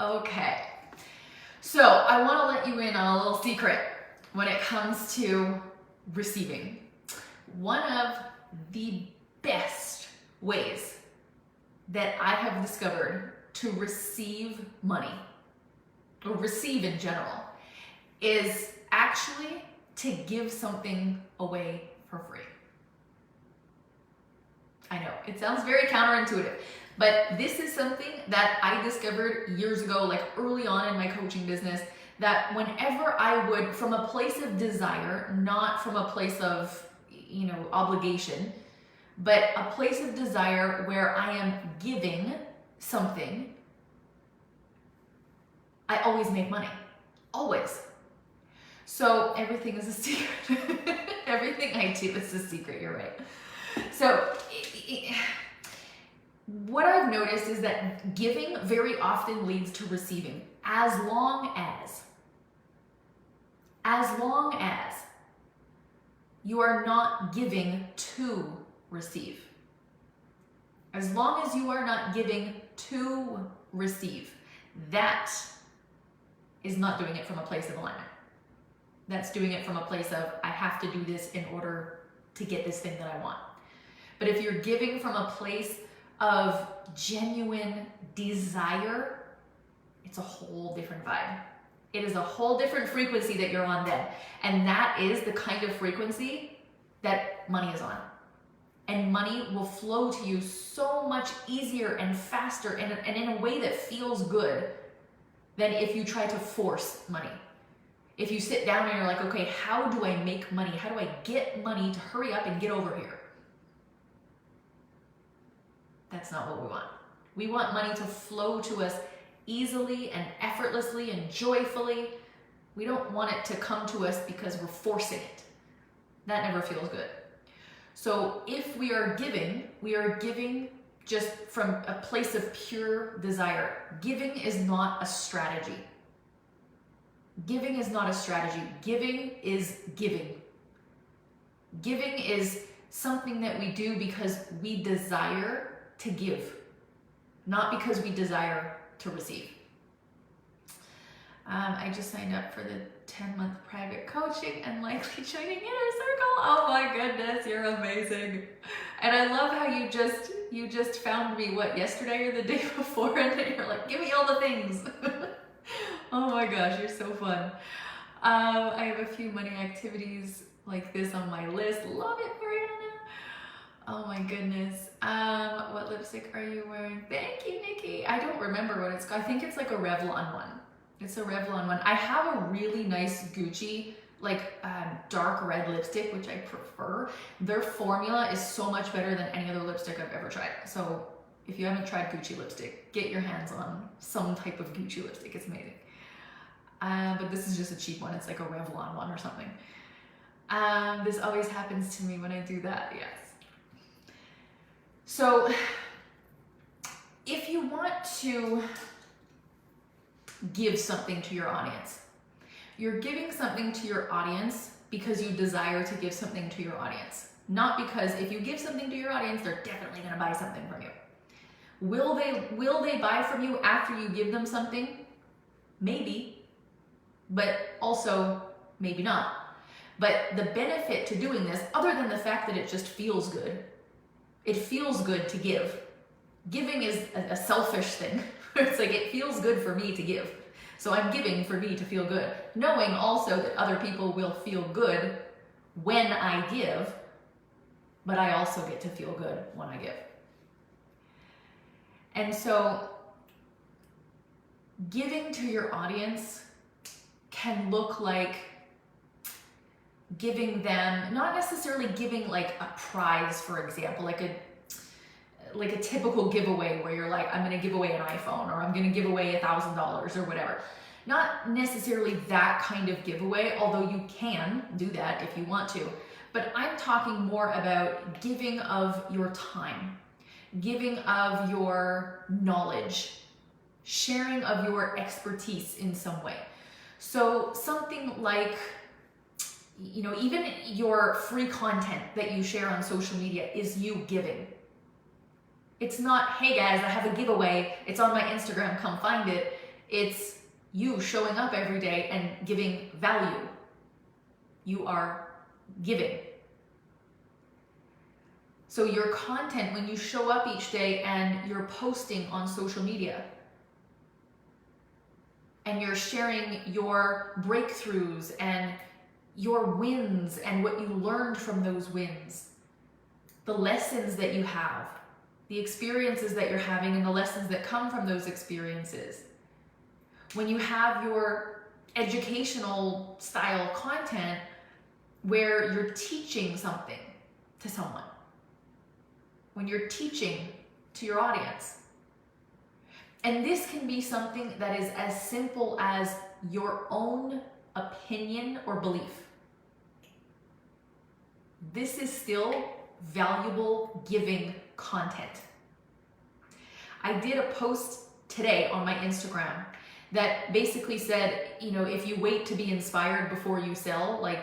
Okay, so I want to let you in on a little secret when it comes to receiving. One of the best ways that I have discovered to receive money, or receive in general, is actually to give something away for free. I know, it sounds very counterintuitive, but this is something that I discovered years ago, like early on in my coaching business, that whenever I would, from a place of desire, not from a place of, obligation, but a place of desire where I am giving something, I always make money. Always. So everything is a secret. Everything I do is a secret, you're right. So what I've noticed is that giving very often leads to receiving, as long as you are not giving to receive. As long as you are not giving to receive, that is not doing it from a place of alignment. That's doing it from a place of, I have to do this in order to get this thing that I want. But if you're giving from a place of genuine desire, it's a whole different vibe. It is a whole different frequency that you're on then. And that is the kind of frequency that money is on. And money will flow to you so much easier and faster and in a way that feels good than if you try to force money. If you sit down and you're like, okay, how do I make money? How do I get money to hurry up and get over here? That's not what we want. We want money to flow to us easily and effortlessly and joyfully. We don't want it to come to us because we're forcing it. That never feels good. So if we are giving just from a place of pure desire. Giving is not a strategy. Giving is not a strategy. Giving is giving. Giving is something that we do because we desire to give, not because we desire to receive. I just signed up for the 10-month private coaching and likely joining Inner Circle. Oh my goodness, you're amazing. And I love how you just found me, yesterday or the day before, and then you're like, give me all the things. Oh my gosh, you're so fun. I have a few money activities like this on my list. Love it, Mariana. Oh my goodness. What lipstick are you wearing? Thank you, Nikki. I don't remember what it's called. I think it's like a Revlon one. It's a Revlon one. I have a really nice Gucci, dark red lipstick, which I prefer. Their formula is so much better than any other lipstick I've ever tried. So if you haven't tried Gucci lipstick, get your hands on some type of Gucci lipstick. It's amazing. But this is just a cheap one. It's like a Revlon one or something. This always happens to me when I do that, yes. So if you want to give something to your audience, you're giving something to your audience because you desire to give something to your audience. Not because if you give something to your audience, they're definitely going to buy something from you. Will they buy from you after you give them something? Maybe, but also maybe not. But the benefit to doing this, other than the fact that it just feels good, it feels good to give. Giving is a selfish thing. It's like, it feels good for me to give. So I'm giving for me to feel good. Knowing also that other people will feel good when I give, but I also get to feel good when I give. And so giving to your audience can look like giving them, not necessarily giving like a prize, for example, like a typical giveaway where you're like, I'm going to give away an iPhone, or I'm going to give away $1,000 or whatever. Not necessarily that kind of giveaway, although you can do that if you want to. But I'm talking more about giving of your time, giving of your knowledge, sharing of your expertise in some way. So something like, even your free content that you share on social media is you giving. It's not, hey guys, I have a giveaway, it's on my Instagram, come find it. It's you showing up every day and giving value. You are giving. So your content, when you show up each day and you're posting on social media and you're sharing your breakthroughs and your wins and what you learned from those wins, the lessons that you have, the experiences that you're having and the lessons that come from those experiences. When you have your educational style content where you're teaching something to someone, when you're teaching to your audience. And this can be something that is as simple as your own opinion or belief. This is still valuable giving content. I did a post today on my Instagram that basically said, if you wait to be inspired before you sell, like,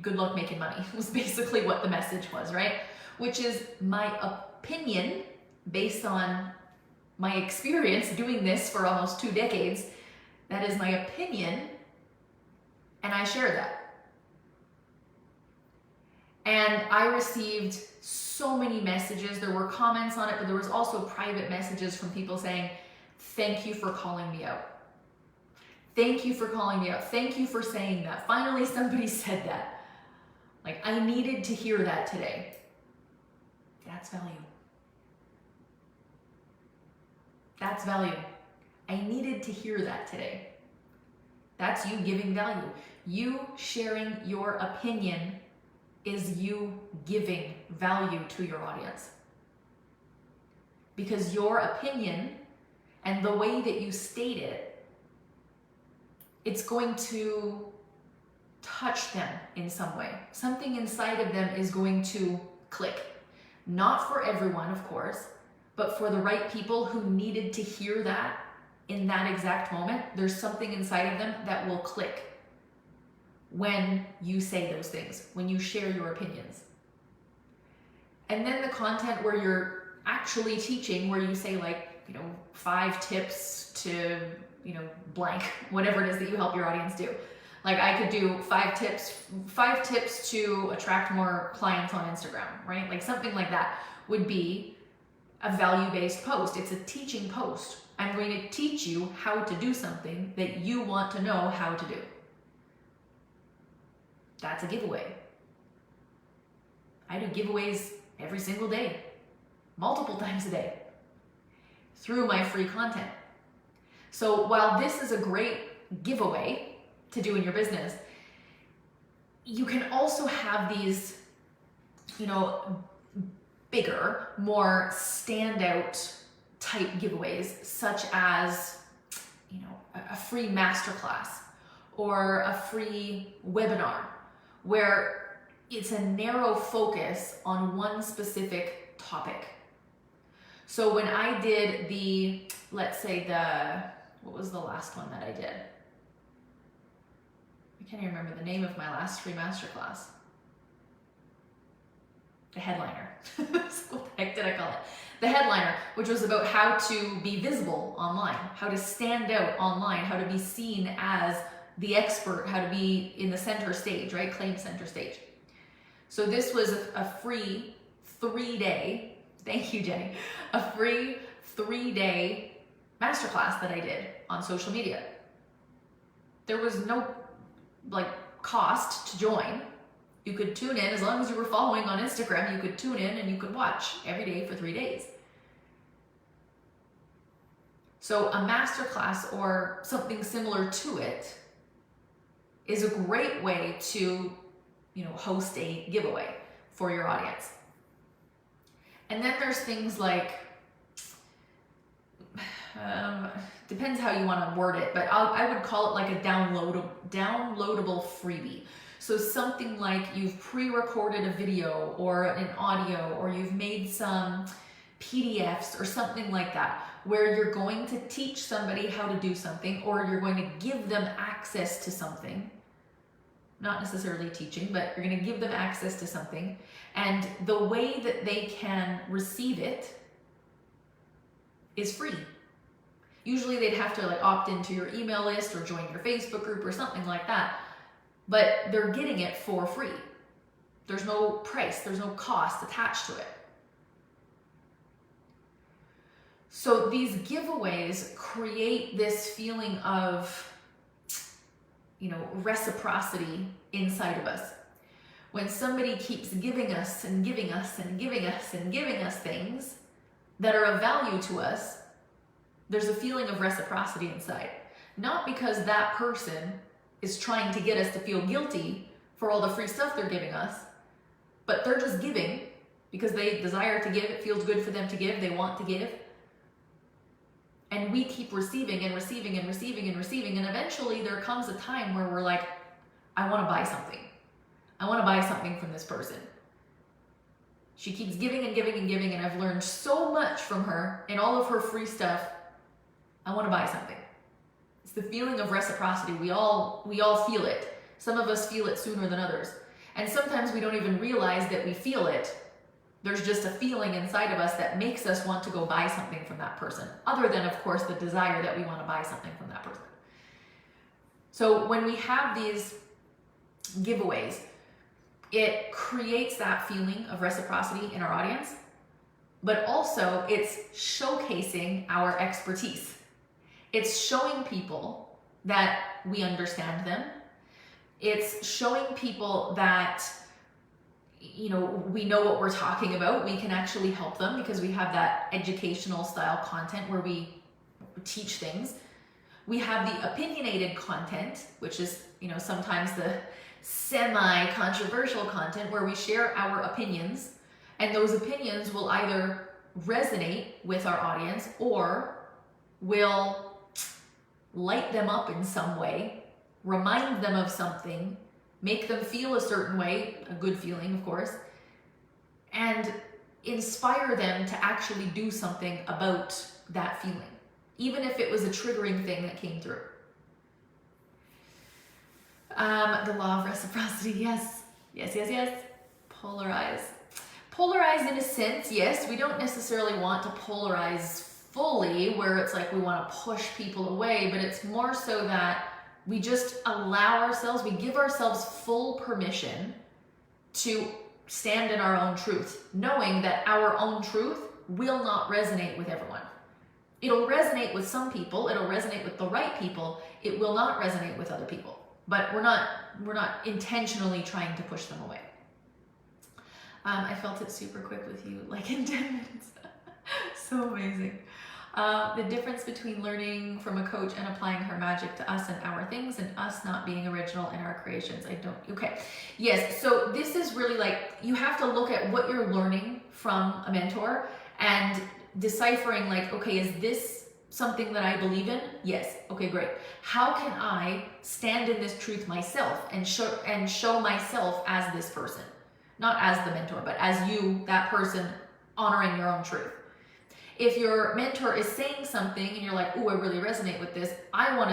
good luck making money, was basically what the message was, right? Which is my opinion based on my experience doing this for almost 2 decades. That is my opinion, and I share that. And I received so many messages. There were comments on it, but there was also private messages from people saying, thank you for calling me out. Thank you for calling me out. Thank you for saying that. Finally, somebody said that. Like, I needed to hear that today. That's value. That's value. I needed to hear that today. That's you giving value. You sharing your opinion is you giving value to your audience. Because your opinion and the way that you state it, it's going to touch them in some way. Something inside of them is going to click. Not for everyone, of course, but for the right people who needed to hear that in that exact moment. There's something inside of them that will click when you say those things, when you share your opinions. And then the content where you're actually teaching, where you say 5 tips to, blank, whatever it is that you help your audience do. Like, I could do 5 tips to attract more clients on Instagram, right? Like, something like that would be a value-based post. It's a teaching post. I'm going to teach you how to do something that you want to know how to do. That's a giveaway. I do giveaways every single day, multiple times a day, through my free content. So while this is a great giveaway to do in your business, you can also have these, bigger, more standout type giveaways, such as, a free masterclass or a free webinar, where it's a narrow focus on one specific topic. So when I did what was the last one that I did? I can't even remember the name of my last free masterclass. The headliner. So what the heck did I call it? The headliner, which was about how to be visible online, how to stand out online, how to be seen as the expert, how to be in the center stage, right? Claim center stage. So this was a free 3-day, thank you, Jenny, a free 3-day masterclass that I did on social media. There was no cost to join. You could tune in, as long as you were following on Instagram, you could tune in and you could watch every day for 3 days. So a masterclass or something similar to it is a great way to, host a giveaway for your audience. And then there's things like, depends how you want to word it, but I would call it like a downloadable freebie. So something like you've pre-recorded a video or an audio, or you've made some PDFs or something like that, where you're going to teach somebody how to do something, or you're going to give them access to something. Not necessarily teaching, but you're going to give them access to something. And the way that they can receive it is free. Usually they'd have to like opt into your email list or join your Facebook group or something like that. But they're getting it for free. There's no price, there's no cost attached to it. So these giveaways create this feeling of, reciprocity inside of us. When somebody keeps giving us and giving us and giving us and giving us things that are of value to us, there's a feeling of reciprocity inside. Not because that person is trying to get us to feel guilty for all the free stuff they're giving us, but they're just giving because they desire to give, it feels good for them to give, they want to give. And we keep receiving and receiving and receiving and receiving, and eventually there comes a time where we're like, I want to buy something. I want to buy something from this person. She keeps giving and giving and giving, and I've learned so much from her and all of her free stuff. I want to buy something. It's the feeling of reciprocity. We all feel it. Some of us feel it sooner than others. And sometimes we don't even realize that we feel it. There's just a feeling inside of us that makes us want to go buy something from that person, other than, of course, the desire that we want to buy something from that person. So when we have these giveaways, it creates that feeling of reciprocity in our audience, but also it's showcasing our expertise. It's showing people that we understand them. It's showing people that we know what we're talking about. We can actually help them because we have that educational style content where we teach things. We have the opinionated content, which is, sometimes the semi-controversial content where we share our opinions, and those opinions will either resonate with our audience or will light them up in some way, remind them of something, make them feel a certain way, a good feeling, of course, and inspire them to actually do something about that feeling, even if it was a triggering thing that came through. The law of reciprocity, yes. Polarize. Polarize in a sense, yes. We don't necessarily want to polarize fully where it's like we want to push people away, but it's more so that we just allow ourselves, we give ourselves full permission to stand in our own truth, knowing that our own truth will not resonate with everyone. It'll resonate with some people, it'll resonate with the right people, it will not resonate with other people. But we're not intentionally trying to push them away. I felt it super quick with you, like in 10 minutes. So amazing. The difference between learning from a coach and applying her magic to us and our things, and us not being original in our creations. Okay. Yes, so this is really like, you have to look at what you're learning from a mentor and deciphering like, okay, is this something that I believe in? Yes. Okay, great. How can I stand in this truth myself and show myself as this person? Not as the mentor, but as you, that person, honoring your own truth. If your mentor is saying something and you're like, "Ooh, I really resonate with this. I want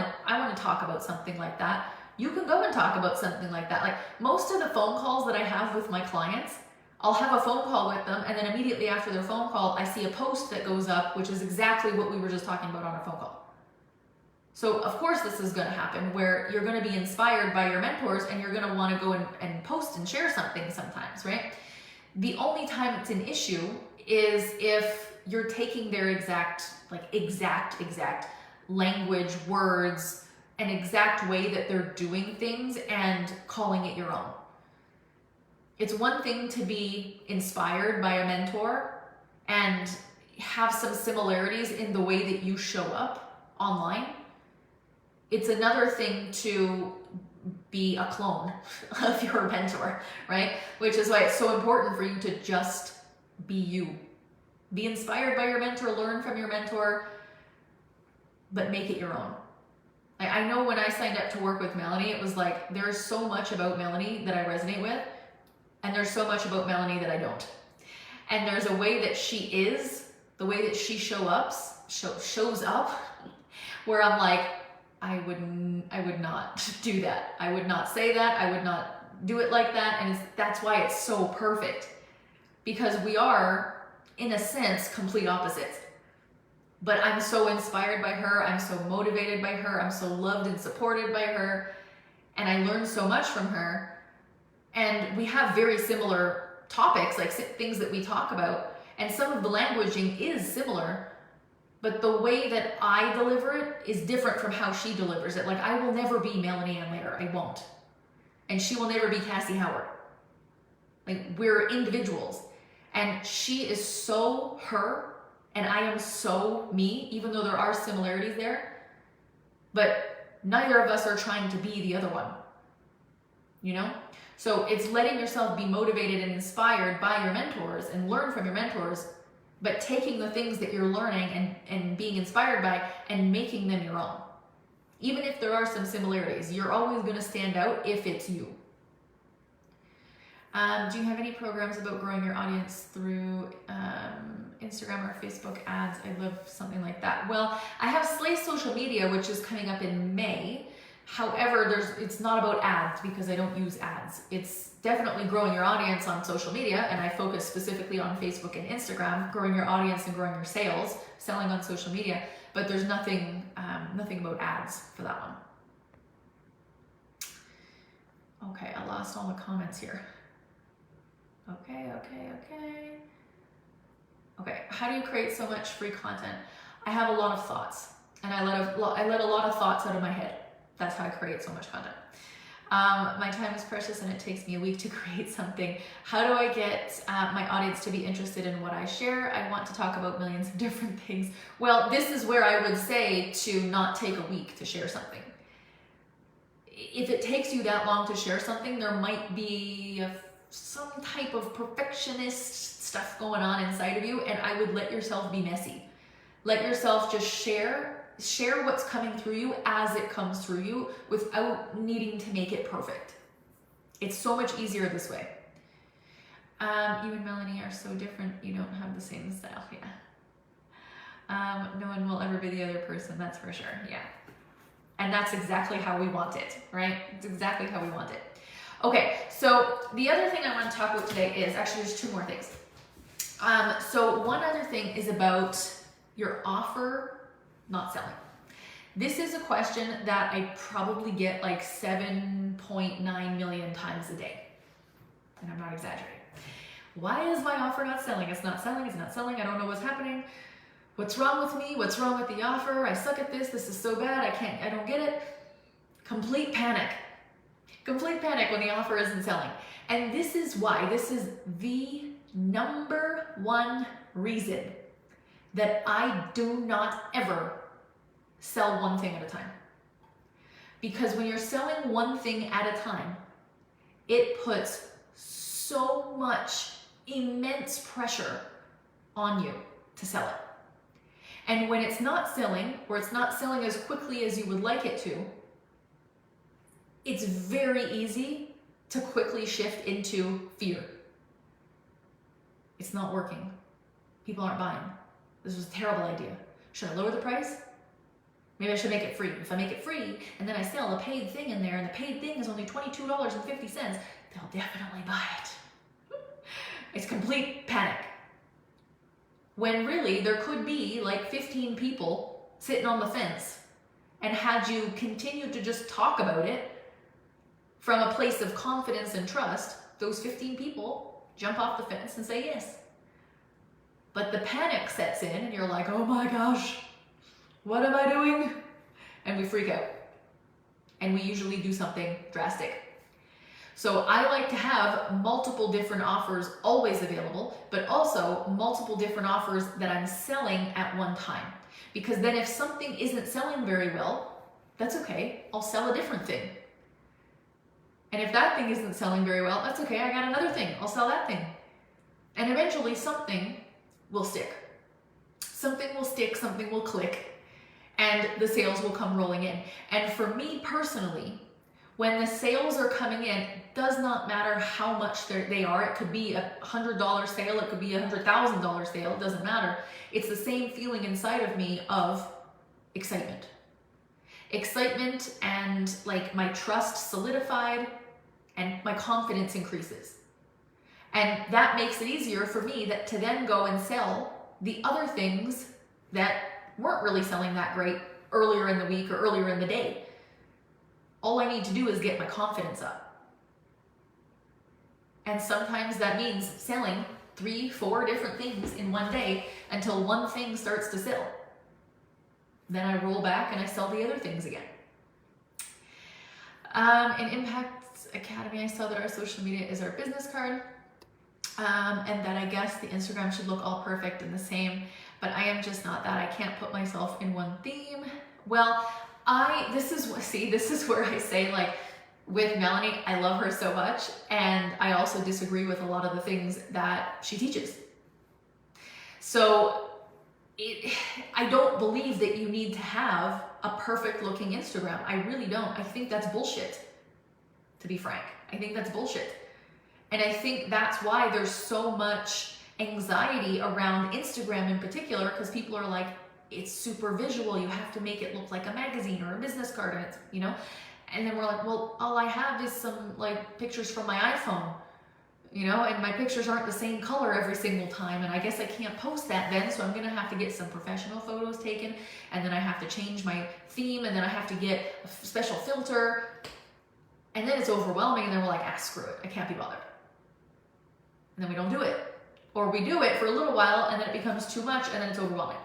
to talk about something like that." You can go and talk about something like that. Like most of the phone calls that I have with my clients, I'll have a phone call with them, and then immediately after their phone call, I see a post that goes up, which is exactly what we were just talking about on our phone call. So of course this is going to happen, where you're going to be inspired by your mentors and you're going to want to go and post and share something sometimes, right? The only time it's an issue is if you're taking their exact language, words, an exact way that they're doing things and calling it your own. It's one thing to be inspired by a mentor and have some similarities in the way that you show up online. It's another thing to be a clone of your mentor, right? Which is why it's so important for you to just be you. Be inspired by your mentor, learn from your mentor, but make it your own. I know when I signed up to work with Melanie, it was like, there's so much about Melanie that I resonate with, and there's so much about Melanie that I don't. And there's a way that she is, the way that she shows up, where I'm like, I would not do that. I would not say that. I would not do it like that. And that's why it's so perfect, because we are, in a sense, complete opposites. but I'm so inspired by her. I'm so motivated by her. I'm so loved and supported by her. And I learned so much from her. And we have very similar topics, like things that we talk about. And some of the languaging is similar, but the way that I deliver it is different from how she delivers it. Like, I will never be Melanie Ann Layer. I won't. And she will never be Cassie Howard. Like, we're individuals. And she is so her, and I am so me, even though there are similarities there. But neither of us are trying to be the other one. You know? So it's letting yourself be motivated and inspired by your mentors and learn from your mentors, but taking the things that you're learning and being inspired by and making them your own. Even if there are some similarities, you're always going to stand out if it's you. Do you have any programs about growing your audience through Instagram or Facebook ads? I love something like that. Well, I have Slay Social Media, which is coming up in May. However, it's not about ads because I don't use ads. It's definitely growing your audience on social media, and I focus specifically on Facebook and Instagram, growing your audience and growing your sales, selling on social media. But there's nothing about ads for that one. Okay, I lost all the comments here. Okay. Okay, how do you create so much free content? I have a lot of thoughts, and I let a lot of thoughts out of my head. That's how I create so much content. My time is precious and it takes me a week to create something. How do I get my audience to be interested in what I share? I want to talk about millions of different things. Well, this is where I would say to not take a week to share something. If it takes you that long to share something, there might be some type of perfectionist stuff going on inside of you, and I would let yourself be messy. Let yourself just share what's coming through you as it comes through you without needing to make it perfect. It's so much easier this way. You and Melanie are so different. You don't have the same style. Yeah. No one will ever be the other person. That's for sure. Yeah. And that's exactly how we want it, right? It's exactly how we want it. Okay. So the other thing I want to talk about today is actually there's two more things. So one other thing is about your offer not selling. This is a question that I probably get like 7.9 million times a day. And I'm not exaggerating. Why is my offer not selling? It's not selling, it's not selling. I don't know what's happening. What's wrong with me? What's wrong with the offer? I suck at this. This is so bad. I don't get it. Complete panic. Complete panic when the offer isn't selling. And this is why, this is the number one reason that I do not ever sell one thing at a time. Because when you're selling one thing at a time, it puts so much immense pressure on you to sell it. And when it's not selling, or it's not selling as quickly as you would like it to, it's very easy to quickly shift into fear. It's not working. People aren't buying. This was a terrible idea. Should I lower the price? Maybe I should make it free. If I make it free and then I sell a paid thing in there and the paid thing is only $22.50, they'll definitely buy it. It's complete panic. When really there could be like 15 people sitting on the fence, and had you continued to just talk about it from a place of confidence and trust, those 15 people jump off the fence and say yes. But the panic sets in and you're like, oh my gosh, what am I doing? And we freak out. And we usually do something drastic. So I like to have multiple different offers always available, but also multiple different offers that I'm selling at one time. Because then if something isn't selling very well, that's okay. I'll sell a different thing. And if that thing isn't selling very well, that's okay. I got another thing. I'll sell that thing. And eventually something will stick. Something will stick, something will click, and the sales will come rolling in. And for me personally, when the sales are coming in, it does not matter how much they are. It could be $100 sale, it could be $100,000 sale, it doesn't matter. It's the same feeling inside of me of excitement. Excitement, and like my trust solidified and my confidence increases. And that makes it easier for me to then go and sell the other things that weren't really selling that great earlier in the week or earlier in the day. All I need to do is get my confidence up. And sometimes that means selling 3, 4 different things in one day until one thing starts to sell. Then I roll back and I sell the other things again. In Impact Academy, I saw that our social media is our business card, and that I guess the Instagram should look all perfect and the same, but I am just not that. I can't put myself in one theme. Well, this is where I say, like, with Melanie, I love her so much, and I also disagree with a lot of the things that she teaches. So I don't believe that you need to have a perfect looking Instagram. I really don't. I think that's bullshit, to be frank. I think that's bullshit. And I think that's why there's so much anxiety around Instagram in particular, because people are like, it's super visual. You have to make it look like a magazine or a business card, and it's, you know, and then we're like, well, all I have is some like pictures from my iPhone, you know, and my pictures aren't the same color every single time, and I guess I can't post that then, so I'm gonna have to get some professional photos taken, and then I have to change my theme, and then I have to get a special filter, and then it's overwhelming, and then we're like, screw it, I can't be bothered. And then we don't do it. Or we do it for a little while, and then it becomes too much, and then it's overwhelming.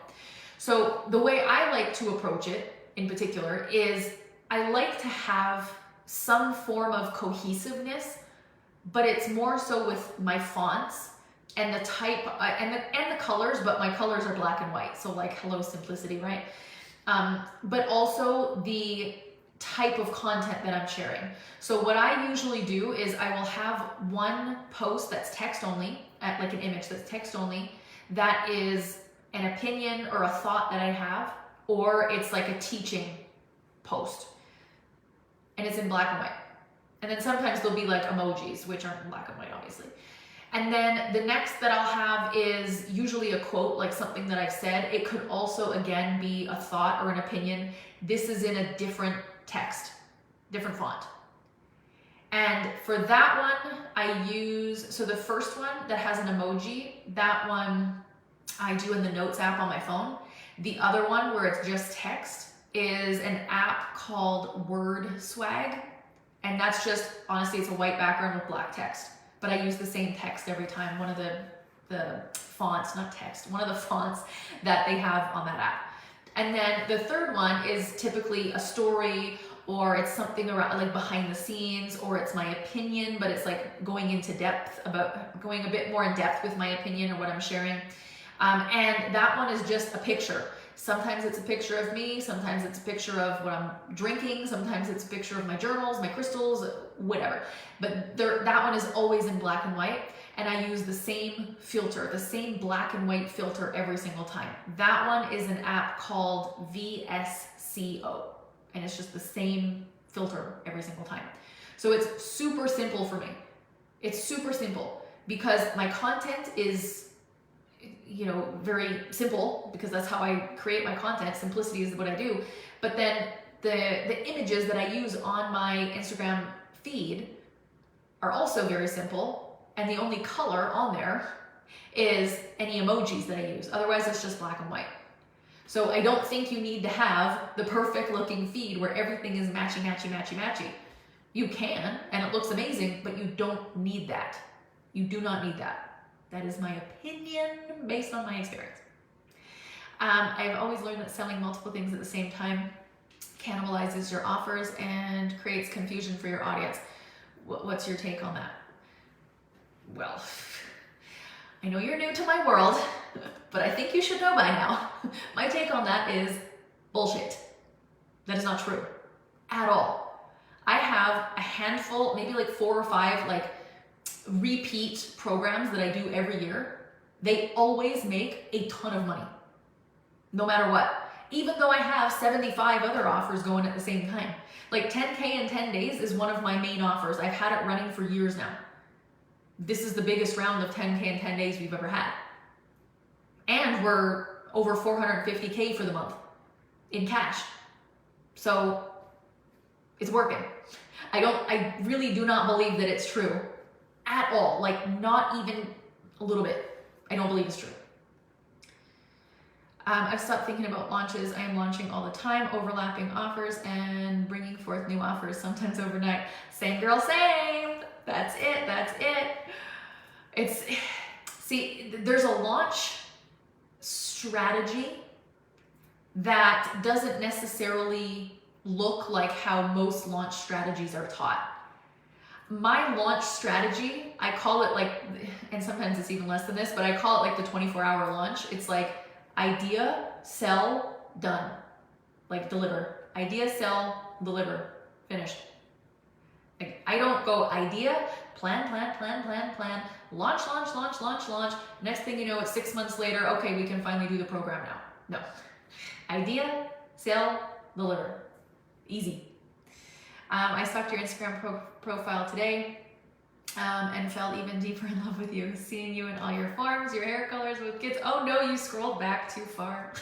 So the way I like to approach it, in particular, is I like to have some form of cohesiveness, but it's more so with my fonts and the type and the colors, but my colors are black and white. So like, hello simplicity, right? But also the type of content that I'm sharing. So what I usually do is I will have one post that's text only, like an image that's text only, that is an opinion or a thought that I have, or it's like a teaching post. And it's in black and white. And then sometimes there'll be like emojis, which aren't in black and white, obviously. And then the next that I'll have is usually a quote, like something that I've said. It could also, again, be a thought or an opinion. This is in a different text, different font. And for that one, I use, so the first one that has an emoji, that one I do in the Notes app on my phone. The other one where it's just text is an app called Word Swag. And that's just, honestly, it's a white background with black text. But I use the same text every time. One of the fonts, not text, one of the fonts that they have on that app. And then the third one is typically a story, or it's something around like behind the scenes, or it's my opinion, but it's like going into depth about, going a bit more in depth with my opinion or what I'm sharing. And that one is just a picture. Sometimes it's a picture of me, sometimes it's a picture of what I'm drinking, sometimes it's a picture of my journals, my crystals, whatever. But that one is always in black and white, and I use the same filter, the same black and white filter every single time. That one is an app called VSCO, and it's just the same filter every single time. So it's super simple for me. It's super simple because my content is, you know, very simple, because that's how I create my content. Simplicity is what I do. But then the images that I use on my Instagram feed are also very simple, and the only color on there is any emojis that I use. Otherwise, it's just black and white. So I don't think you need to have the perfect looking feed where everything is matchy, matchy, matchy, matchy. You can, and it looks amazing, but you don't need that. You do not need that. That is my opinion based on my experience. I've always learned that selling multiple things at the same time cannibalizes your offers and creates confusion for your audience. What's your take on that? Well, I know you're new to my world, but I think you should know by now. My take on that is bullshit. That is not true at all. I have a handful, maybe like 4 or 5, like repeat programs that I do every year. They always make a ton of money, no matter what. Even though I have 75 other offers going at the same time. Like 10K in 10 days is one of my main offers. I've had it running for years now. This is the biggest round of 10K in 10 days we've ever had. And we're over 450K for the month in cash. So it's working. I really do not believe that it's true at all. Like, not even a little bit. I don't believe it's true. I've stopped thinking about launches. I am launching all the time, overlapping offers and bringing forth new offers, sometimes overnight. Same girl, same. That's it. That's it. See, there's a launch strategy that doesn't necessarily look like how most launch strategies are taught. My launch strategy, I call it like, and sometimes it's even less than this, but I call it like the 24-hour launch. It's like idea, sell, done. Like deliver. Idea, sell, deliver. Finished. Like I don't go idea, plan, launch. Next thing you know, it's 6 months later. Okay, we can finally do the program now. No. Idea, sell, deliver. Easy. I stalked your Instagram profile today and fell even deeper in love with you. Seeing you in all your forms, your hair colors with kids. Oh no, you scrolled back too far.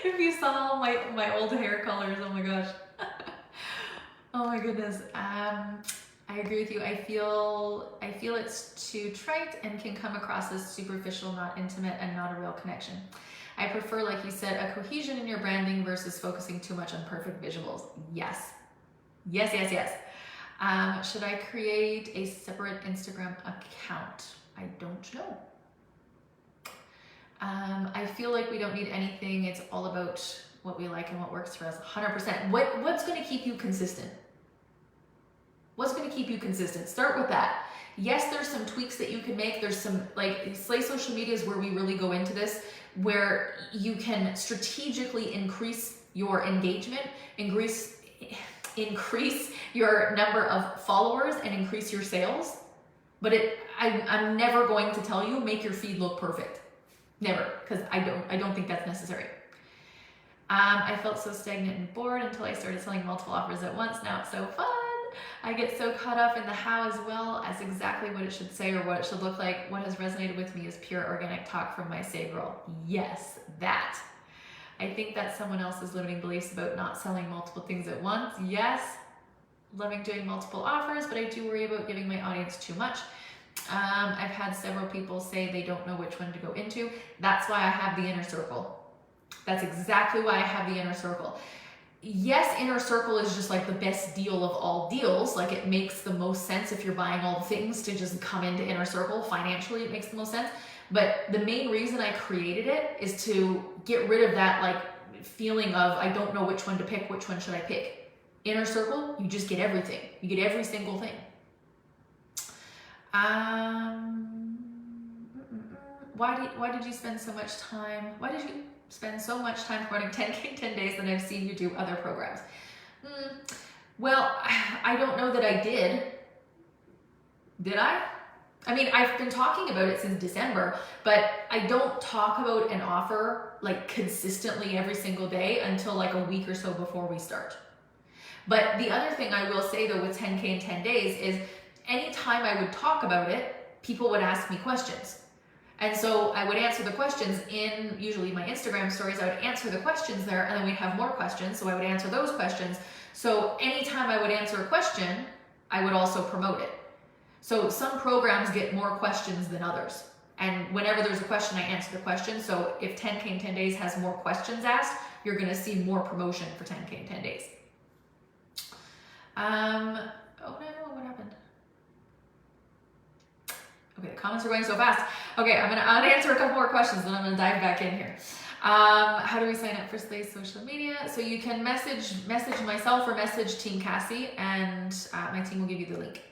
If you saw all my old hair colors, oh my gosh. Oh my goodness. I agree with you. I feel it's too trite and can come across as superficial, not intimate, and not a real connection. I prefer, like you said, a cohesion in your branding versus focusing too much on perfect visuals. Yes. Yes. Should I create a separate Instagram account? I don't know. I feel like we don't need anything. It's all about what we like and what works for us. 100%. What's going to keep you consistent? What's going to keep you consistent? Start with that. Yes, there's some tweaks that you can make. There's some, like, Slay Social Media is where we really go into this, where you can strategically increase your engagement, increase your number of followers, and increase your sales. But I'm never going to tell you make your feed look perfect. Never, because I don't think that's necessary. I felt so stagnant and bored until I started selling multiple offers at once. Now it's so fun. I get so caught up in the how as well as exactly what it should say or what it should look like. What has resonated with me is pure organic talk from my Say Girl. Yes, that. I think that's someone else's limiting beliefs about not selling multiple things at once. Yes, loving doing multiple offers, but I do worry about giving my audience too much. I've had several people say they don't know which one to go into. That's why I have the inner circle. That's exactly why I have the inner circle. Yes, inner circle is just like the best deal of all deals. Like it makes the most sense if you're buying all the things to just come into inner circle. Financially, it makes the most sense. But the main reason I created it is to get rid of that like feeling of I don't know which one to pick, which one should I pick. Inner circle, you just get everything. You get every single thing. Why did you spend so much time? Why did you spend so much time promoting 10K in 10 days than I've seen you do other programs? Well, I don't know that I did. Did I? I mean, I've been talking about it since December, but I don't talk about an offer like consistently every single day until like a week or so before we start. But the other thing I will say though with 10K in 10 days is anytime I would talk about it, people would ask me questions. And so I would answer the questions in usually my Instagram stories. I would answer the questions there and then we'd have more questions. So I would answer those questions. So anytime I would answer a question, I would also promote it. So some programs get more questions than others. And whenever there's a question, I answer the question. So if 10K in 10 days has more questions asked, you're going to see more promotion for 10K in 10 days. Oh no, what happened? Okay, the comments are going so fast. Okay, I'm gonna answer a couple more questions, then I'm gonna dive back in here. How do we sign up for Slay Social Media? So you can message myself or message Team Cassie, and my team will give you the link.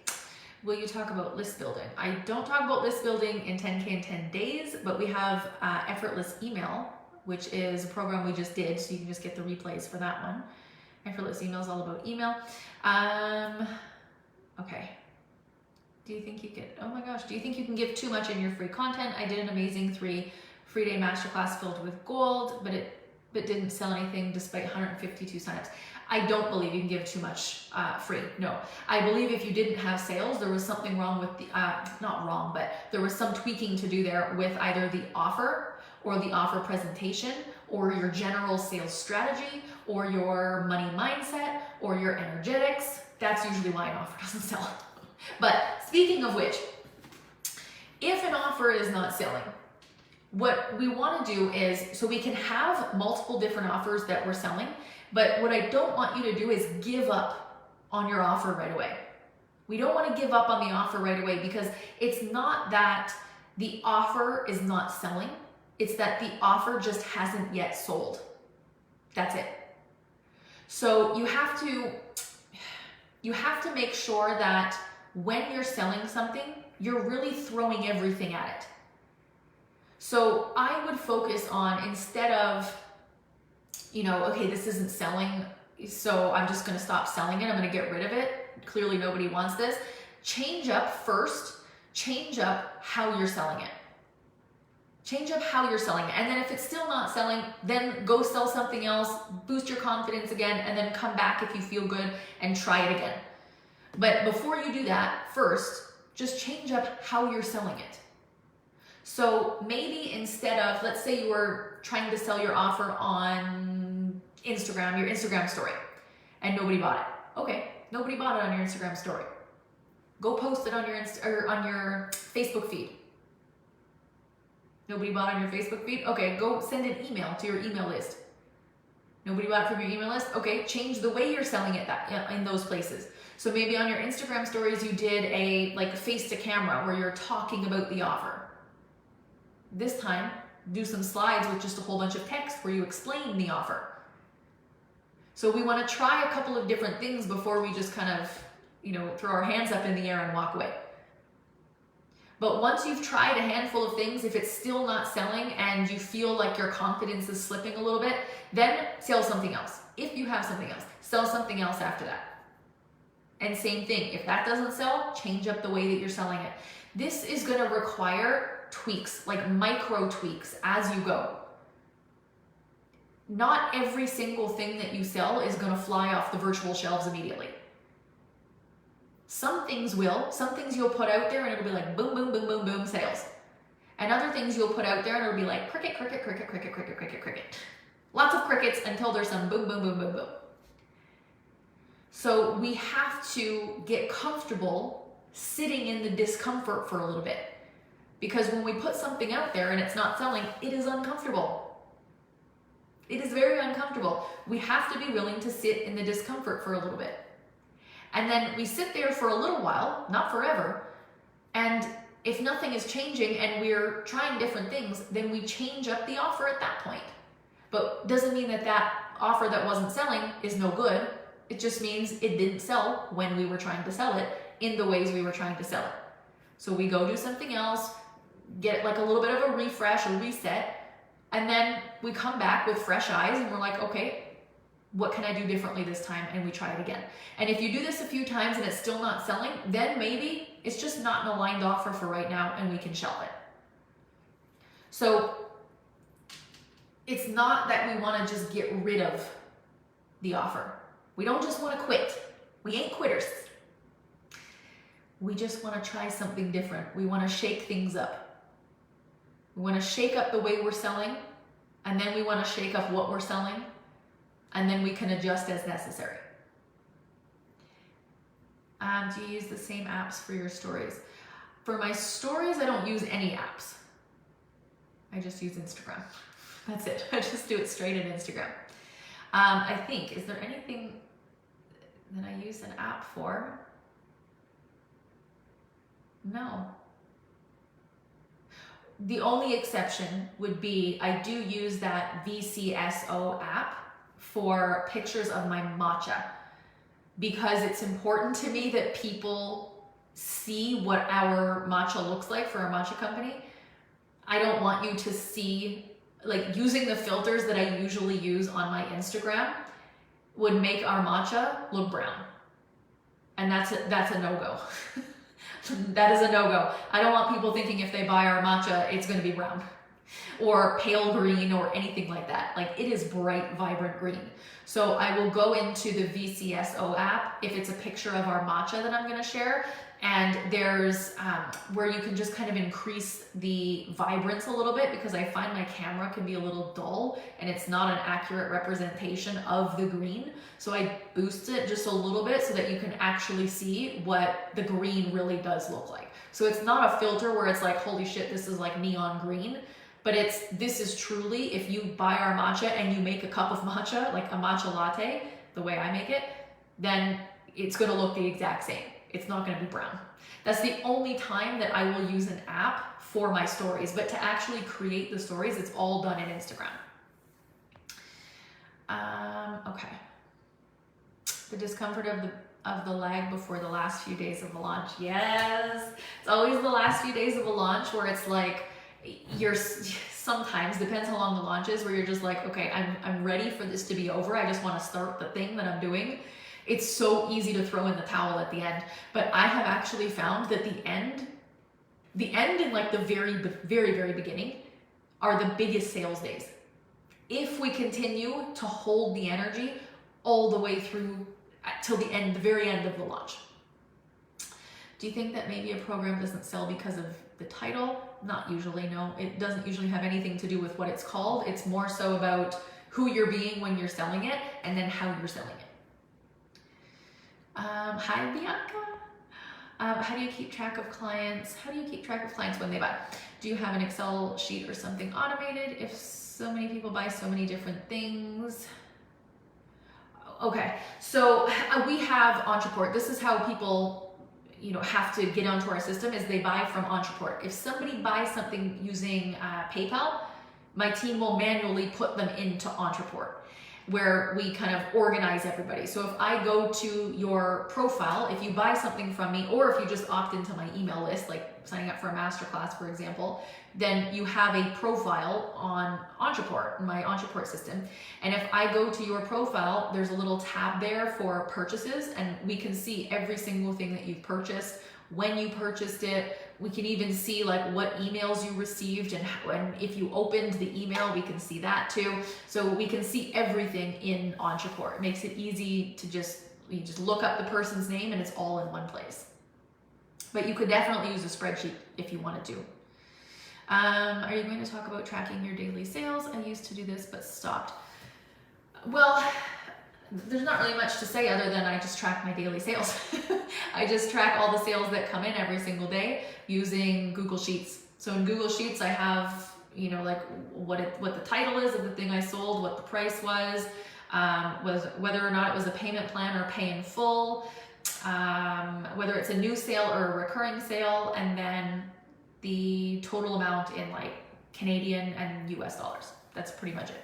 Will you talk about list building? I don't talk about list building in 10K in 10 days, but we have Effortless Email, which is a program we just did, so you can just get the replays for that one. Effortless Email is all about email. Okay. Do you think you can give too much in your free content? I did an amazing 3-day masterclass filled with gold, but didn't sell anything despite 152 signups. I don't believe you can give too much free. No, I believe if you didn't have sales, there was something wrong with the, not wrong, but there was some tweaking to do there with either the offer or the offer presentation or your general sales strategy or your money mindset or your energetics. That's usually why an offer doesn't sell. But speaking of which, if an offer is not selling, what we want to do is, so we can have multiple different offers that we're selling, but what I don't want you to do is give up on your offer right away. We don't want to give up on the offer right away, because it's not that the offer is not selling, it's that the offer just hasn't yet sold. That's it. So you have to make sure that when you're selling something, you're really throwing everything at it. So I would focus on, instead of, okay, this isn't selling, so I'm just going to stop selling it, I'm going to get rid of it. Clearly nobody wants this. Change up how you're selling it. Change up how you're selling it. And then if it's still not selling, then go sell something else, boost your confidence again, and then come back if you feel good and try it again. But before you do that, first, just change up how you're selling it. So maybe instead of, let's say you were trying to sell your offer on Instagram, your Instagram story, and nobody bought it. Okay, nobody bought it on your Instagram story. Go post it on your on your Facebook feed. Nobody bought it on your Facebook feed? Okay, go send an email to your email list. Nobody bought it from your email list? Okay, change the way you're selling it in those places. So maybe on your Instagram stories you did a face to camera where you're talking about the offer. This time, do some slides with just a whole bunch of text where you explain the offer. So we want to try a couple of different things before we just kind of, throw our hands up in the air and walk away. But once you've tried a handful of things, if it's still not selling and you feel like your confidence is slipping a little bit, then sell something else. If you have something else, sell something else after that. And same thing, if that doesn't sell, change up the way that you're selling it. This is going to require tweaks, like micro tweaks as you go. Not every single thing that you sell is going to fly off the virtual shelves immediately. Some things will. Some things you'll put out there and it'll be like boom, boom, boom, boom, boom, sales. And other things you'll put out there and it'll be like cricket, cricket, cricket, cricket, cricket, cricket, cricket. Lots of crickets until there's some boom, boom, boom, boom, boom. So we have to get comfortable sitting in the discomfort for a little bit. Because when we put something out there and it's not selling, it is uncomfortable. It is very uncomfortable. We have to be willing to sit in the discomfort for a little bit. And then we sit there for a little while, not forever, and if nothing is changing and we're trying different things, then we change up the offer at that point. But doesn't mean that that offer that wasn't selling is no good. It just means it didn't sell when we were trying to sell it in the ways we were trying to sell it. So we go do something else, get like a little bit of a refresh, a reset, and then we come back with fresh eyes and we're like, okay, what can I do differently this time? And we try it again. And if you do this a few times and it's still not selling, then maybe it's just not an aligned offer for right now and we can shelve it. So it's not that we want to just get rid of the offer. We don't just want to quit. We ain't quitters. We just want to try something different. We want to shake things up. We want to shake up the way we're selling, and then we want to shake up what we're selling, and then we can adjust as necessary. Do you use the same apps for your stories? For my stories, I don't use any apps. I just use Instagram. That's it. I just do it straight in Instagram. I think, is there anything that I use an app for? No. The only exception would be I do use that VCSO app for pictures of my matcha, because it's important to me that people see what our matcha looks like for our matcha company. I don't want you to see, like, using the filters that I usually use on my Instagram would make our matcha look brown. And that's a no-go. That is a no-go. I don't want people thinking if they buy our matcha, it's going to be brown or pale green or anything like that. Like, it is bright, vibrant green. So I will go into the VCSO app if it's a picture of our matcha that I'm going to share. And there's where you can just kind of increase the vibrance a little bit, because I find my camera can be a little dull and it's not an accurate representation of the green. So I boost it just a little bit so that you can actually see what the green really does look like. So it's not a filter where it's like, holy shit, this is like neon green. but this is truly, if you buy our matcha and you make a cup of matcha, like a matcha latte, the way I make it, then it's gonna look the exact same. It's not gonna be brown. That's the only time that I will use an app for my stories, but to actually create the stories, it's all done in Instagram. Okay. The discomfort of the lag before the last few days of the launch. Yes, it's always the last few days of a launch where it's like, sometimes, depends how long the launch is, where you're just like, okay, I'm ready for this to be over. I just want to start the thing that I'm doing. It's so easy to throw in the towel at the end. But I have actually found that the end and like the very, very beginning are the biggest sales days. If we continue to hold the energy all the way through till the end, the very end of the launch. Do you think that maybe a program doesn't sell because of the title? Not usually, no. It doesn't usually have anything to do with what it's called. It's more so about who you're being when you're selling it and then how you're selling it. Hi, Bianca. How do you keep track of clients? How do you keep track of clients when they buy? Do you have an Excel sheet or something automated? If so many people buy so many different things. Okay, so we have Entreport. This is how people, have to get onto our system, is they buy from Entreport. If somebody buys something using PayPal, my team will manually put them into Entreport, where we kind of organize everybody. So if I go to your profile, if you buy something from me, or if you just opt into my email list, like signing up for a masterclass, for example, then you have a profile on Entreport, my Entreport system. And if I go to your profile, there's a little tab there for purchases, and we can see every single thing that you've purchased, when you purchased it. We can even see like what emails you received, and if you opened the email, we can see that too. So we can see everything in Entreport. It makes it easy to you just look up the person's name and it's all in one place. But you could definitely use a spreadsheet if you wanted to. Are you going to talk about tracking your daily sales? I used to do this but stopped. Well, there's not really much to say other than I just track my daily sales. I just track all the sales that come in every single day using Google Sheets. So in Google Sheets, I have, like what the title is of the thing I sold, what the price was whether or not it was a payment plan or pay in full, whether it's a new sale or a recurring sale, and then the total amount in like Canadian and US dollars. That's pretty much it.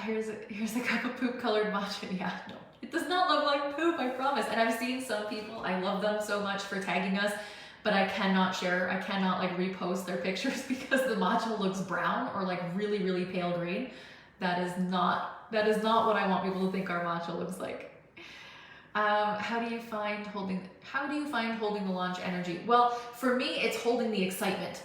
Here's a cup of poop colored matcha. Yeah, no, it does not look like poop, I promise. And I've seen some people, I love them so much for tagging us, but I cannot like repost their pictures because the matcha looks brown or like really, really pale green. That is not what I want people to think our matcha looks like. How do you find holding the launch energy? Well, for me, it's holding the excitement,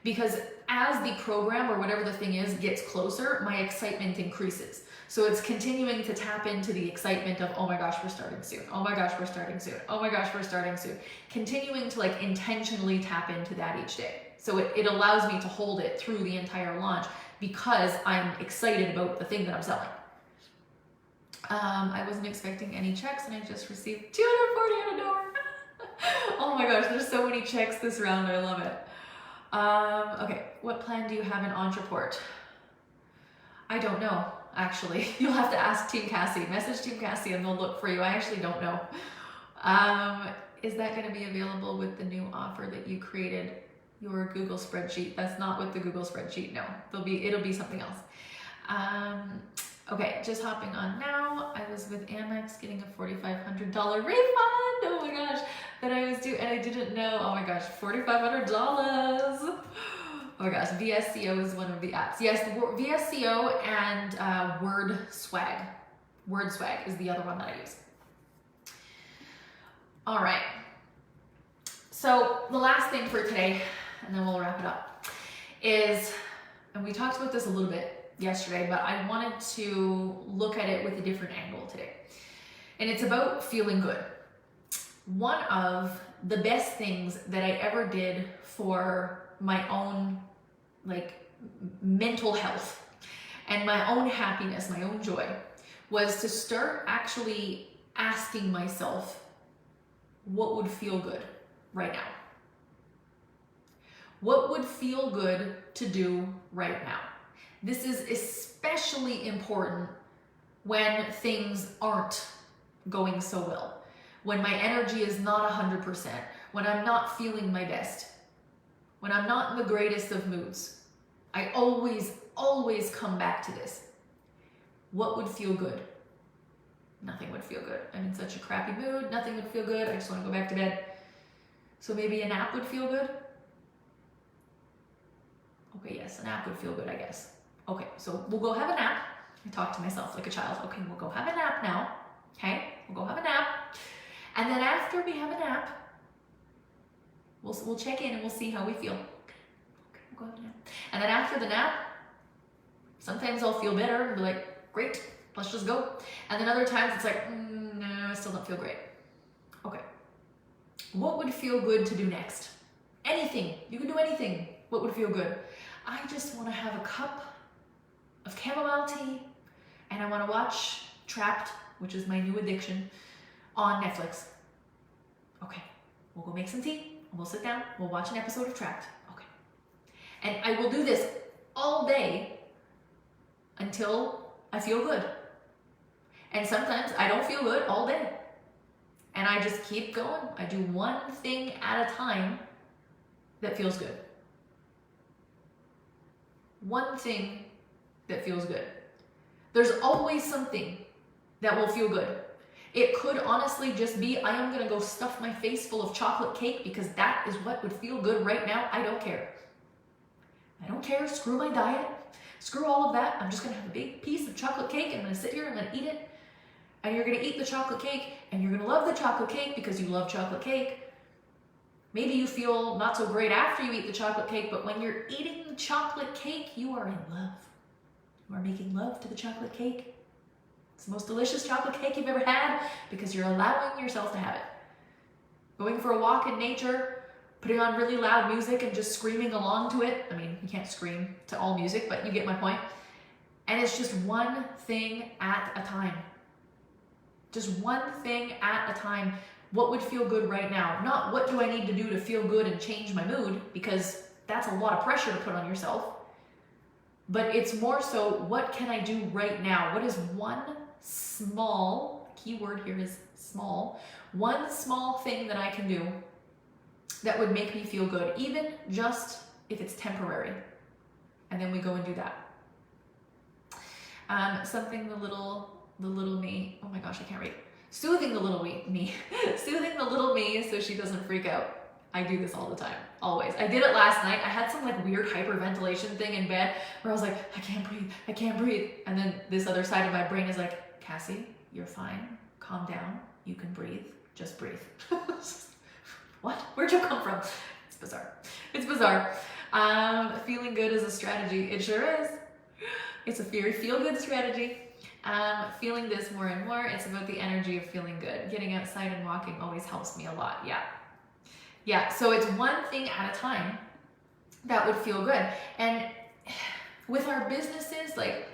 because as the program or whatever the thing is gets closer, my excitement increases. So it's continuing to tap into the excitement of, oh my gosh, we're starting soon. Oh my gosh, we're starting soon. Oh my gosh, we're starting soon. Continuing to like intentionally tap into that each day. So it allows me to hold it through the entire launch because I'm excited about the thing that I'm selling. I wasn't expecting any checks and I just received $240 on a door. Oh my gosh, there's so many checks this round. I love it. Okay, what plan do you have in Entreport? I don't know, actually. You'll have to ask Team Cassie. Message Team Cassie and they'll look for you. I actually don't know. Is that going to be available with the new offer that you created, your Google spreadsheet? That's not with the Google spreadsheet, no. It'll be something else. Okay, just hopping on now. I was with Amex getting a $4,500 refund. Oh my gosh, that I was due, and I didn't know. Oh my gosh, $4,500. Oh my gosh, VSCO is one of the apps. Yes, VSCO and WordSwag. WordSwag is the other one that I use. All right. So the last thing for today, and then we'll wrap it up, is, and we talked about this a little bit yesterday, but I wanted to look at it with a different angle today. And it's about feeling good. One of the best things that I ever did for my own like mental health and my own happiness, my own joy, was to start actually asking myself what would feel good right now. What would feel good to do right now? This is especially important when things aren't going so well, when my energy is not 100%, when I'm not feeling my best, when I'm not in the greatest of moods. I always come back to this. What would feel good? Nothing would feel good. I'm in such a crappy mood. Nothing would feel good. I just want to go back to bed. So maybe a nap would feel good? Okay, yes, a nap would feel good, I guess. Okay, so we'll go have a nap. I talk to myself like a child. Okay, we'll go have a nap now. Okay, we'll go have a nap. And then after we have a nap, we'll check in and we'll see how we feel. Okay, we'll go have a nap. And then after the nap, sometimes I'll feel better and be like, great, let's just go. And then other times it's like, no, I still don't feel great. Okay. What would feel good to do next? Anything. You can do anything. What would feel good? I just want to have a cup of chamomile tea and I want to watch Trapped, which is my new addiction, on Netflix. Okay. We'll go make some tea and we'll sit down. We'll watch an episode of Trapped. Okay. And I will do this all day until I feel good. And sometimes I don't feel good all day. And I just keep going. I do one thing at a time that feels good. One thing that feels good. There's always something that will feel good. It could honestly just be, I am going to go stuff my face full of chocolate cake because that is what would feel good right now. I don't care. I don't care. Screw my diet. Screw all of that. I'm just going to have a big piece of chocolate cake. I'm going to sit here. I'm going to eat it. And you're going to eat the chocolate cake. And you're going to love the chocolate cake because you love chocolate cake. Maybe you feel not so great after you eat the chocolate cake. But when you're eating the chocolate cake, you are in love. You are making love to the chocolate cake. It's the most delicious chocolate cake you've ever had because you're allowing yourself to have it. Going for a walk in nature, putting on really loud music and just screaming along to it. I mean, you can't scream to all music, but you get my point. And it's just one thing at a time. Just one thing at a time. What would feel good right now? Not what do I need to do to feel good and change my mood, because that's a lot of pressure to put on yourself. But it's more so, what can I do right now? What is one small, key word here is small, one small thing that I can do that would make me feel good, even just if it's temporary. And then we go and do that. Something the little me, oh my gosh, I can't read. Soothing the little me, soothing the little me so she doesn't freak out. I do this all the time, always. I did it last night. I had some like weird hyperventilation thing in bed where I was like, I can't breathe. And then this other side of my brain is like, Cassie, you're fine. Calm down. You can breathe. Just breathe. What? Where'd you come from? It's bizarre. It's bizarre. Feeling good is a strategy. It sure is. It's a very feel-good strategy. Feeling this more and more. It's about the energy of feeling good. Getting outside and walking always helps me a lot. Yeah, so it's one thing at a time that would feel good. And with our businesses, like,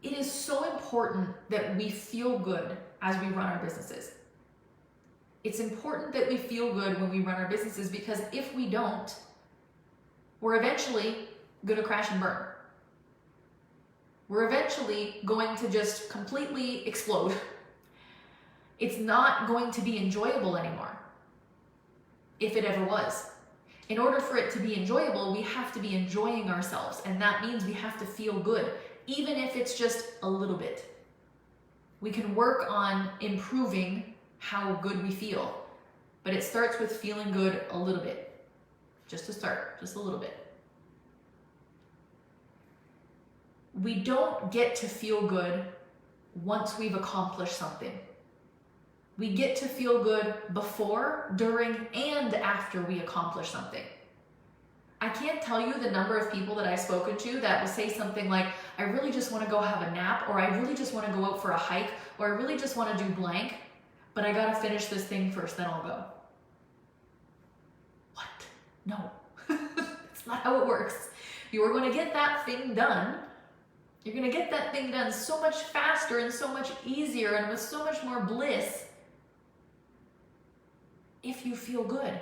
it is so important that we feel good as we run our businesses. It's important that we feel good when we run our businesses, because if we don't, we're eventually going to crash and burn. We're eventually going to just completely explode. It's not going to be enjoyable anymore, if it ever was. In order for it to be enjoyable, we have to be enjoying ourselves, and that means we have to feel good, even if it's just a little bit. We can work on improving how good we feel, but it starts with feeling good a little bit. Just to start, just a little bit. We don't get to feel good once we've accomplished something. We get to feel good before, during, and after we accomplish something. I can't tell you the number of people that I've spoken to that will say something like, I really just want to go have a nap, or I really just want to go out for a hike, or I really just want to do blank, but I gotta finish this thing first, then I'll go. What? No. That's not how it works. You are going to get that thing done. You're going to get that thing done so much faster and so much easier and with so much more bliss if you feel good.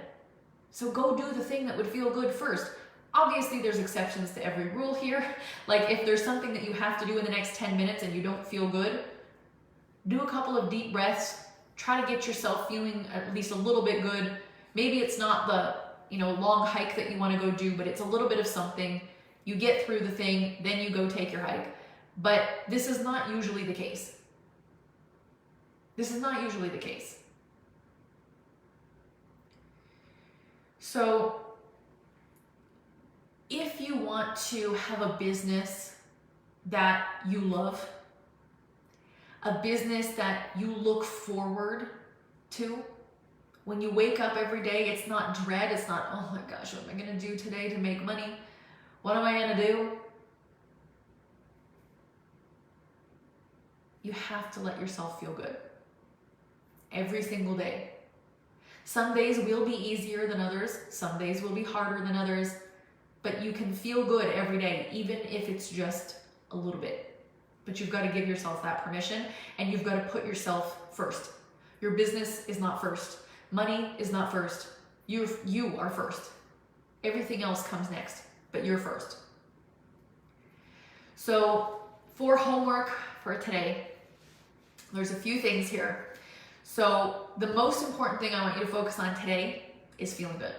So go do the thing that would feel good first. Obviously, there's exceptions to every rule here. Like if there's something that you have to do in the next 10 minutes and you don't feel good, do a couple of deep breaths. Try to get yourself feeling at least a little bit good. Maybe it's not the long hike that you want to go do, but it's a little bit of something. You get through the thing, then you go take your hike. But this is not usually the case. This is not usually the case. So if you want to have a business that you love, a business that you look forward to, when you wake up every day, it's not dread, it's not, oh my gosh, what am I gonna do today to make money? What am I gonna do? You have to let yourself feel good every single day. Some days will be easier than others, some days will be harder than others, but you can feel good every day, even if it's just a little bit. But you've got to give yourself that permission, and you've got to put yourself first. Your business is not first. Money is not first. You are first. Everything else comes next, but you're first. So for homework for today, there's a few things here. So the most important thing I want you to focus on today is feeling good.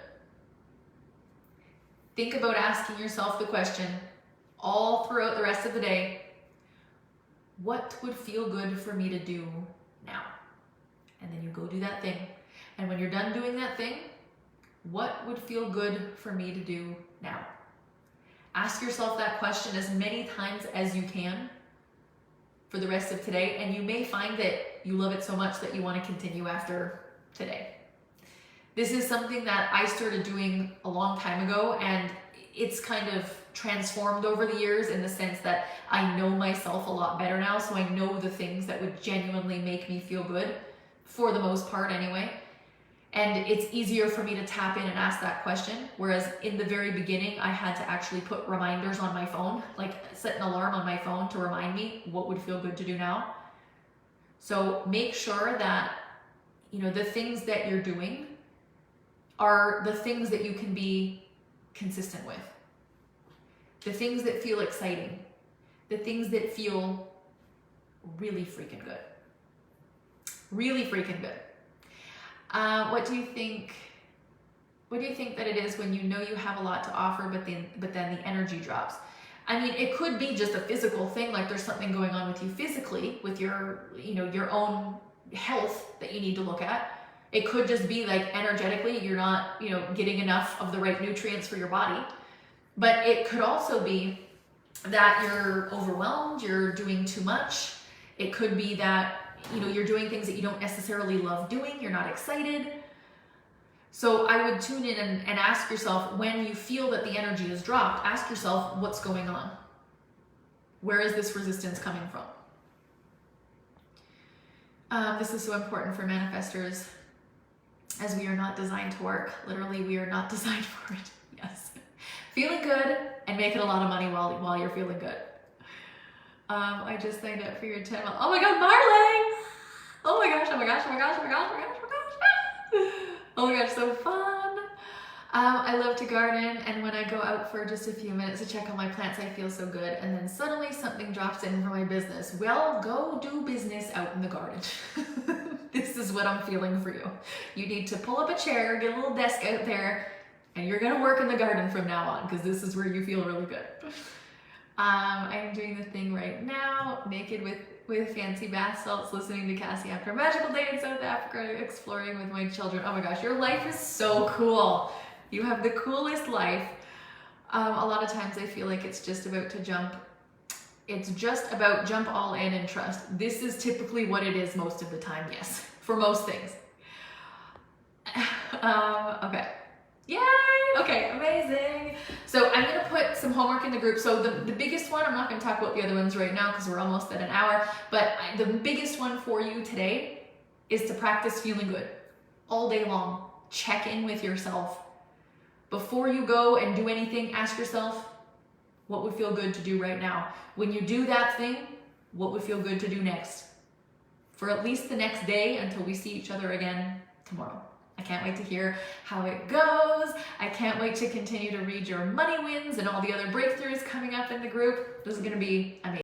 Think about asking yourself the question all throughout the rest of the day, what would feel good for me to do now? And then you go do that thing. And when you're done doing that thing, what would feel good for me to do now? Ask yourself that question as many times as you can for the rest of today, and you may find that you love it so much that you want to continue after today. This is something that I started doing a long time ago, and it's kind of transformed over the years in the sense that I know myself a lot better now, so I know the things that would genuinely make me feel good, for the most part anyway. And it's easier for me to tap in and ask that question, whereas in the very beginning, I had to actually put reminders on my phone, like set an alarm on my phone to remind me what would feel good to do now. So make sure that, the things that you're doing are the things that you can be consistent with. The things that feel exciting. The things that feel really freaking good. Really freaking good. What do you think that it is when you know you have a lot to offer, but then the energy drops? I mean, it could be just a physical thing, like there's something going on with you physically, with your own health that you need to look at. It could just be like energetically, you're not, getting enough of the right nutrients for your body. But it could also be that you're overwhelmed, you're doing too much. It could be that, you're doing things that you don't necessarily love doing, you're not excited. So I would tune in and ask yourself, when you feel that the energy is dropped, ask yourself, what's going on? Where is this resistance coming from? This is so important for manifestors, as we are not designed to work. Literally, we are not designed for it. Yes. Feeling good and making a lot of money while you're feeling good. I just signed up for your 10 month. Oh my God, Marley! Oh my gosh, oh my gosh, oh my gosh, oh my gosh, oh my gosh, oh my gosh. Oh my gosh, so fun. I love to garden, and when I go out for just a few minutes to check on my plants, I feel so good. And then suddenly something drops in for my business. Well, go do business out in the garden. This is what I'm feeling for you. You need to pull up a chair, get a little desk out there, and you're gonna work in the garden from now on, because this is where you feel really good. I'm doing the thing right now, naked with fancy bath salts, listening to Cassie after a magical day in South Africa, exploring with my children. Oh my gosh, your life is so cool. You have the coolest life. A lot of times I feel like it's just about to jump. It's just about jump all in and trust. This is typically what it is most of the time, yes, for most things. Okay. Yay! Okay, amazing. So I'm gonna put some homework in the group. So the biggest one, I'm not gonna talk about the other ones right now because we're almost at an hour, but the biggest one for you today is to practice feeling good all day long. Check in with yourself. Before you go and do anything, ask yourself, what would feel good to do right now? When you do that thing, what would feel good to do next? For at least the next day until we see each other again tomorrow. I can't wait to hear how it goes. I can't wait to continue to read your money wins and all the other breakthroughs coming up in the group. This is gonna be amazing.